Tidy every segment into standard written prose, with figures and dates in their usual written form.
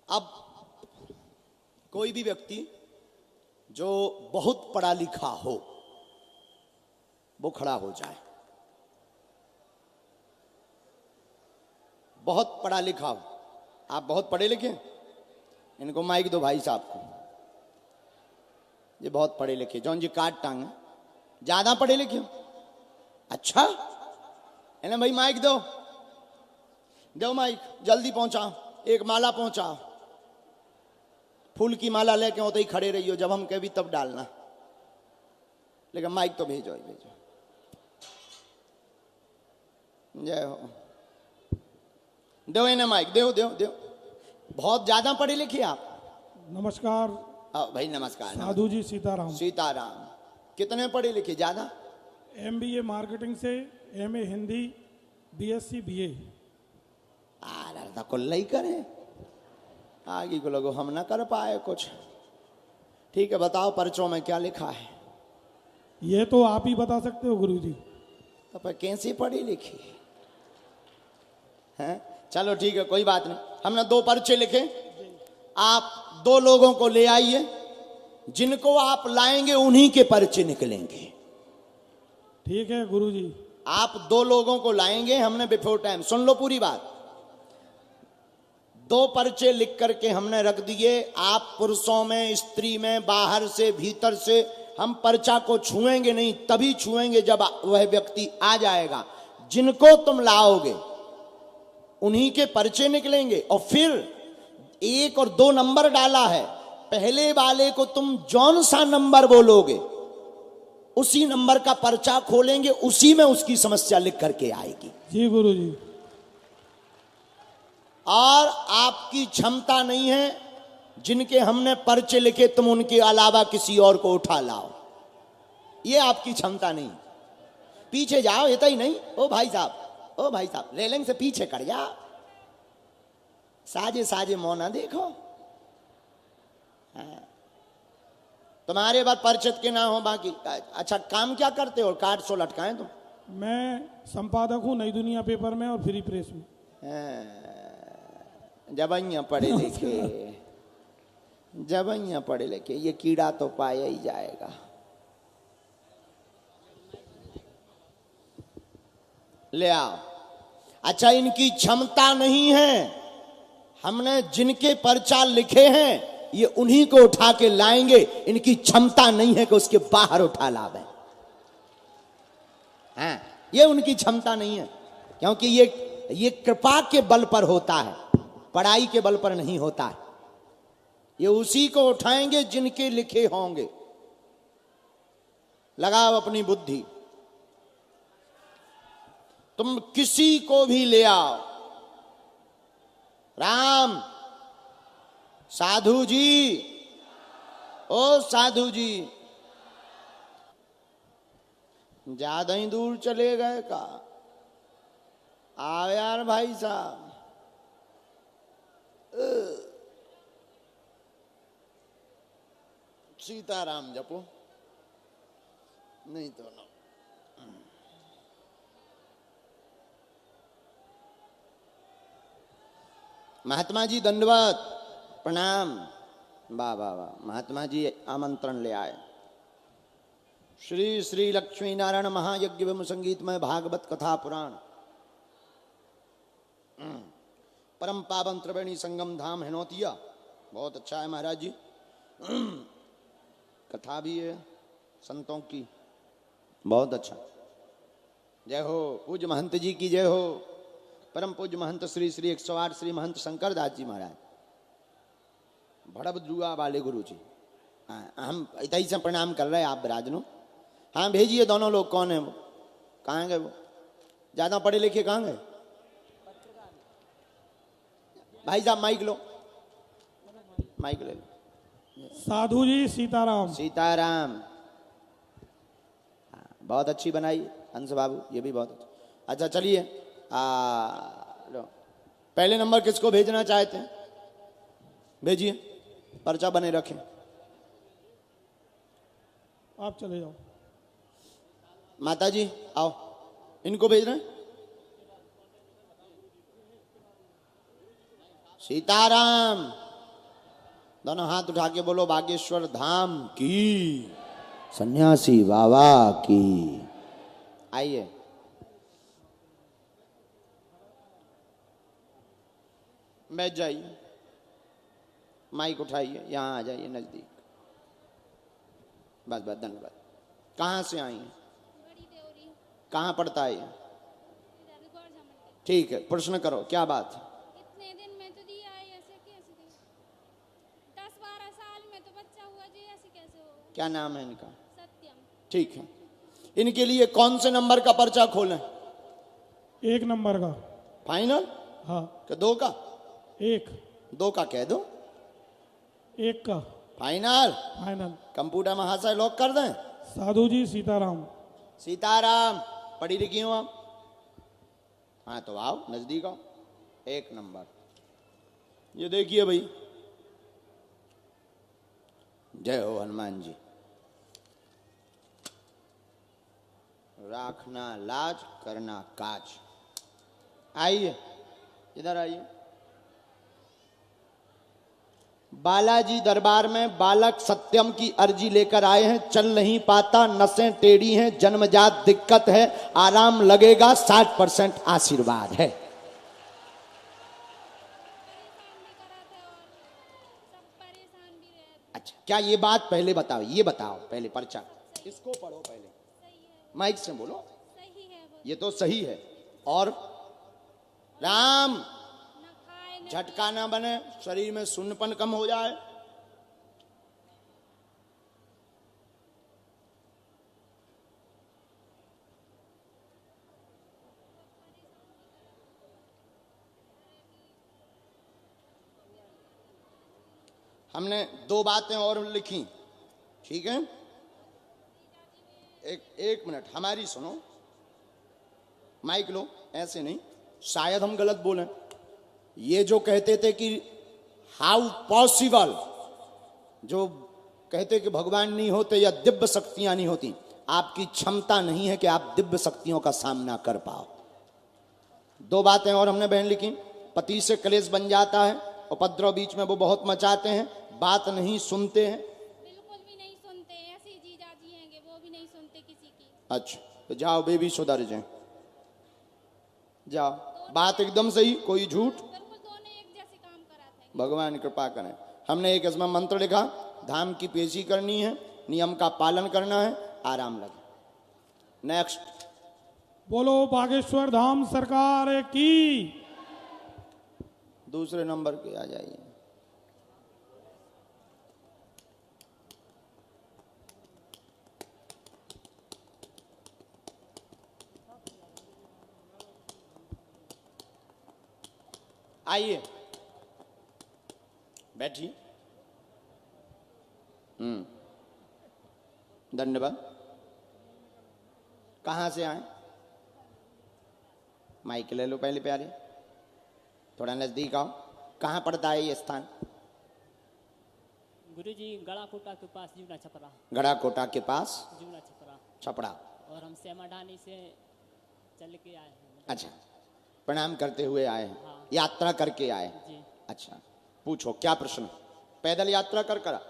अब कोई भी व्यक्ति जो बहुत पढ़ा लिखा हो वो खड़ा हो जाए। बहुत पढ़ा लिखा हो, आप बहुत पढ़े लिखे, इनको माइक दो भाई साहब को। ये बहुत पढ़े लिखे, जौन जी काट टांग ज्यादा पढ़े लिखे। अच्छा इन्हें भाई माइक दो, दो माइक, जल्दी पहुंचाओ, एक माला पहुंचाओ। फूल की माला लेके होते ही खड़े रहियो, जब हम कभी तब डालना, लेकिन माइक तो भेजो ही भेजो। जय हो, दो इन्हें माइक, दो दो दो। बहुत ज्यादा पढ़े लिखे आप। नमस्कार भाई नमस्कार। साधु जी सीताराम। सीताराम। कितने पढ़े लिखे? ज्यादा? MBA मार्केटिंग से, MA हिंदी, BSc BA। तो कुल ही करें, आगे को लोगों हम ना कर पाए कुछ। ठीक है, बताओ पर्चों में क्या लिखा है? ये तो आप ही बता सकते हो गुरुजी। तो पर कैसे पढ़ी लिखी हैं? चलो ठीक है, कोई बात नहीं। हमने 2 पर्चे लिखे, आप 2 लोगों को ले आइए, जिनको आप लाएंगे उन्हीं के पर्चे निकलेंगे। ठीक है गुरुजी। आप 2 लोगों को लाएंगे, हमने बिफोर टाइम, सुन लो पूरी बात। 2 पर्चे लिख करके हमने रख दिए। आप पुरुषों में, स्त्री में, बाहर से, भीतर से, हम पर्चा को छुएंगे नहीं, तभी छुएंगे जब वह व्यक्ति आ जाएगा। जिनको तुम लाओगे उन्हीं के पर्चे निकलेंगे। और फिर 1 और 2 नंबर डाला है, पहले वाले को तुम जौन सा नंबर बोलोगे उसी नंबर का पर्चा खोलेंगे, उसी में उसकी समस्या लिख करके आएगी। जी गुरुजी। और आपकी क्षमता नहीं है, जिनके हमने पर्चे लिखे तुम उनके अलावा किसी और को उठा लाओ, ये आपकी क्षमता नहीं। पीछे जाओ, इतना ही नहीं। ओ भाई साहब, ओ भाई साहब, रेलिंग से पीछे कर जाओ, साजे साजे मौना देखो। तुम्हारे बाद परिचित के ना हो बाकी। अच्छा काम क्या करते हो? कार्ड सो लटकाएं तुम? मैं संपादक हूँ नई दुनिया पेपर में और फ्री प्रेस में। जबैया पढ़े लिखे, जबैया पढ़े लिखे, ये कीड़ा तो पाया ही जाएगा। ले आओ। अच्छा इनकी क्षमता नहीं है, हमने जिनके पर्चा लिखे हैं ये उन्हीं को उठा के लाएंगे। इनकी क्षमता नहीं है कि उसके बाहर उठा लावे। हाँ, ये उनकी क्षमता नहीं है, क्योंकि ये कृपा के बल पर होता है, पढ़ाई के बल पर नहीं होता है। ये उसी को उठाएंगे जिनके लिखे होंगे। लगाओ अपनी बुद्धि, तुम किसी को भी ले आओ। राम, साधु जी, ओ साधु जी, ज्यादा ही दूर चले गए का? आओ यार भाई साहब। सीताराम जपो, नहीं तो ना। महात्मा जी दंडवत प्रणाम। वाह वाह वाह, महात्मा जी आमंत्रण ले आए। श्री श्री लक्ष्मी नारायण महायज्ञ एवं संगीतमय भागवत कथा पुराण परम पावन त्रिवेणी संगम धाम हिनौतिया। बहुत अच्छा है महाराज जी। कथा भी है संतों की, बहुत अच्छा। जय हो पूज्य महंत जी की जय हो। परम पूज्य महंत श्री श्री 108 श्री महंत शंकर दास जी महाराज, भड़बद्रुआ वाले गुरु जी। हाँ, हम इतना से प्रणाम कर रहे हैं, आप विराजनो। हाँ भेजिए दोनों लोग। कौन है वो? कहाँ गए वो? ज्यादा पढ़े लिखे कहाँ गए? भाई साहब माइक लो, माइक ले लो। साधु जी सीताराम। सीताराम। हाँ, बहुत अच्छी बनाई हंस बाबू, ये भी बहुत अच्छा। अच्छा चलिए, लो पहले नंबर किसको भेजना चाहते हैं? भेजिए, पर्चा बने रखें। आप चले जाओ। माता जी आओ, इनको भेज रहे हैं। सीताराम। दोनों हाथ उठा के बोलो बागेश्वर धाम की, सन्यासी बाबा की। आइए, बैठ जाइए, माइक उठाइए, यहाँ आ जाइए नजदीक। बस बस, धन्यवाद। कहाँ से आई हैं? कहाँ पड़ता है ये? ठीक है, प्रश्न करो, क्या बात है? इतने दिन में तो दिया है, ऐसे कैसे दी? 10-12 साल में तो बच्चा हुआ जी, ऐसे कैसे होगा? क्या नाम है इनका? सत्यम। ठीक है, इनके लिए कौन से नंबर का पर्चा खोलें? 1 नंबर का। फाइनल? हाँ, कि 2 का? 1। 2 का कह दो। 1 का फाइनल? फाइनल। कंप्यूटर महाशय लॉक कर दें। साधु जी सीताराम। सीताराम, पढ़ी लिखी हो आप? हाँ तो आओ नजदीक आओ। 1 नंबर, ये देखिए भाई। जय हो हनुमान जी। राखना लाज, करना काज। आइए, इधर आइए। बालाजी दरबार में बालक सत्यम की अर्जी लेकर आए हैं। चल नहीं पाता, नसें टेढ़ी हैं, जन्मजात दिक्कत है, आराम लगेगा, 60% आशीर्वाद है। परेशान भी रहे। अच्छा, क्या ये बात पहले बताओ, ये बताओ पहले पर्चा, इसको पढ़ो पहले, माइक से बोलो। सही है वो। ये तो सही है। और राम, न खाए न झटका ना बने, शरीर में सुन्नपन कम हो जाए। हमने 2 बातें और लिखी, ठीक है? एक मिनट हमारी सुनो, माइक लो, ऐसे नहीं, शायद हम गलत बोलें। ये जो कहते थे कि हाउ पॉसिबल, जो कहते कि भगवान नहीं होते या दिव्य शक्तियां नहीं होती, आपकी क्षमता नहीं है कि आप दिव्य शक्तियों का सामना कर पाओ। 2 बातें और हमने बहन लिखी। पति से कलेश बन जाता है, उपद्रव बीच में वो बहुत मचाते हैं, बात नहीं सुनते हैं। बिल्कुल भी नहीं सुनते। ऐसे जीजा जी हैंगे, वो भी नहीं सुनते किसी की। अच्छा, तो जाओ बेबी, सुधर जाए, जाओ। बात एकदम सही, कोई झूठ। बिल्कुल दोनों एक जैसे काम कराते हैं। भगवान कृपा करें। हमने एक इसमें मंत्र लिखा, धाम की पेशी करनी है, नियम का पालन करना है, आराम लगे। नेक्स्ट। बोलो बागेश्वर धाम सरकार की। दूसरे नंबर के आ जाइए। आइए, बैठिए। धन्यवाद। कहाँ से आए? माइक ले लो पहले प्यारे, थोड़ा नजदीक आओ। कहाँ पड़ता है ये स्थान? गुरुजी गड़ाकोटा के पास, जीवना छपरा। गड़ाकोटा के पास जीवना छपरा। छपड़ा। और हम सेमाडानी से चल के आए हैं। अच्छा, प्रणाम करते हुए आए हैं, हाँ। यात्रा करके आए। जी। अच्छा, पूछो क्या प्रश्न? पैदल यात्रा कर करा?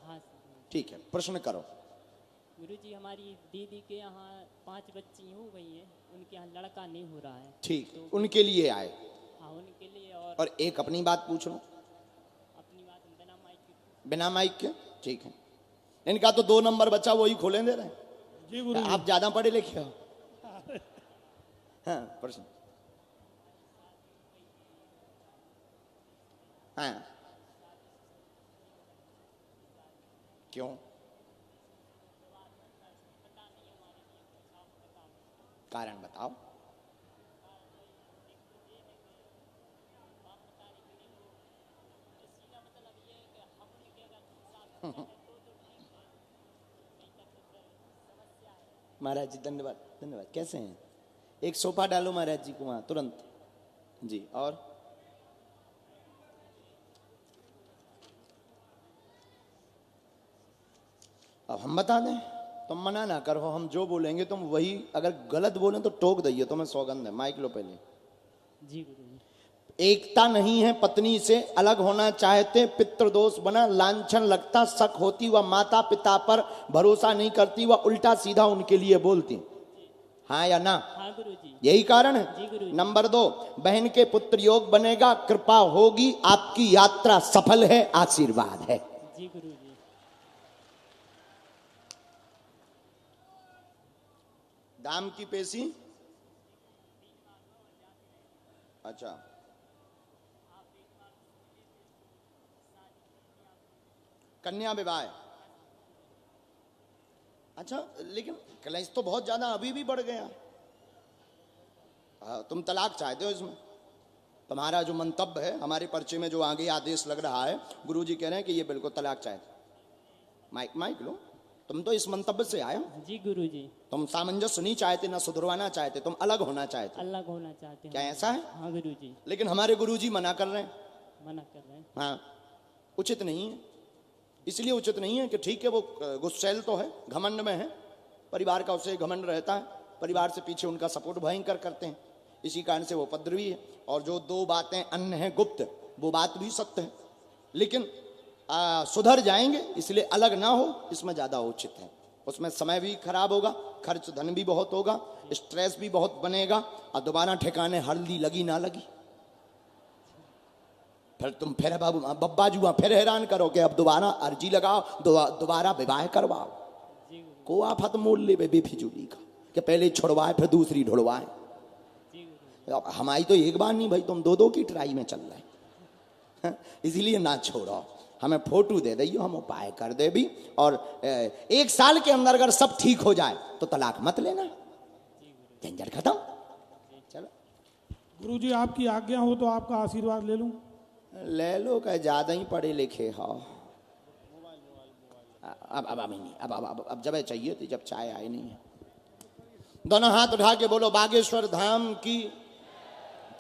हाँ ठीक है, प्रश्न करो। गुरुजी, हमारी दीदी के यहाँ 5 बच्ची हो गई हैं, उनके यहाँ लड़का नहीं हो रहा है। ठीक, उनके लिए आए। हाँ, उनके लिए। और एक अपनी बात पूछ लो। अपनी बात हम बिना माइक के। बिना माइक के? ठीक है। इनका तो 2 नंबर बच्चा, वही खोले दे रहे हैं। जी गुरु। आप ज्यादा पढ़े लिखे हो। हाँ, प्रश्न। हाँ, क्यों? कारण बताओ। महाराज जी धन्यवाद, धन्यवाद। कैसे हैं? एक सोफा डालो महाराज जी को वहां तुरंत। जी, और अब हम बता दें, तुम मना ना करो, हम जो बोलेंगे तुम वही, अगर गलत बोलें तो टोक दइए, तुम्हें सौगंध है। माइक लो पहले। जी गुरुजी। एकता नहीं है, पत्नी से अलग होना चाहते, पितृदोष बना, लांछन लगता, शक होती, वह माता पिता पर भरोसा नहीं करती, वह उल्टा सीधा उनके लिए बोलती, हाँ या ना? हाँ गुरुजी। यही कारण जी है। गुरुजी। नंबर 2, बहन के पुत्र योग बनेगा, कृपा होगी, आपकी यात्रा सफल है, आशीर्वाद है। जी गुरुजी। दाम की पेशी, अच्छा, कन्या विवाह, अच्छा, लेकिन क्लेश तो बहुत ज्यादा अभी भी बढ़ गया। तुम तलाक चाहते हो इसमें? तुम्हारा जो मंतव्य है, हमारे पर्चे में जो आगे आदेश लग रहा है, गुरुजी कह रहे हैं कि ये बिल्कुल तलाक चाहते। माइक लो, तुम तो इस मंतव्य से आए हो। जी गुरुजी। तुम सामंजस्य नहीं चाहते, ना सुधरवाना चाहते, तुम अलग होना चाहते। अलग होना चाहते हैं। क्या ऐसा है? हाँ गुरुजी। लेकिन हमारे गुरुजी मना कर रहे हैं। मना कर रहे हैं। हाँ, उचित नहीं है। इसलिए उचित नहीं है कि ठीक है, वो गुस्सैल तो है, घमंड में है, परिवार का उसे घमंड रहता है, परिवार से पीछे उनका सपोर्ट भयंकर करते हैं, इसी कारण से वो उपद्रवी है। और जो 2 बातें अन्य हैं गुप्त, वो बात भी सत्य है, लेकिन सुधर जाएंगे, इसलिए अलग ना हो, इसमें ज्यादा उचित है। उसमें समय भी खराब होगा, खर्च धन भी बहुत होगा, स्ट्रेस भी बहुत बनेगा, और दोबारा ठिकाने हल्दी लगी ना लगी, फिर तुम फिर बब्बा जुआ फिर हैरान करो कि अब दोबारा अर्जी लगाओ, दोबारा विवाह करवाओ। को आफत मोल ले बेफिजूली का कि पहले छुड़वाए फिर दूसरी ढुड़वाए। हमारी तो एक बार नहीं भाई, तुम 2-2 की ट्राई में चल रहे, इसलिए ना छोड़ो, हमें फोटो दे दियो, हम उपाय कर दे भी, और 1 साल के अंदर अगर सब ठीक हो जाए तो तलाक मत लेना, झंझट खत्म। चलो गुरुजी आपकी आज्ञा हो तो आपका आशीर्वाद ले लूं? ले लो, क्या ज्यादा ही पढ़े लिखे हो। अब नहीं, अब जब चाहिए तो, जब चाय आई नहीं है। दोनों हाथ उठा के बोलो बागेश्वर धाम की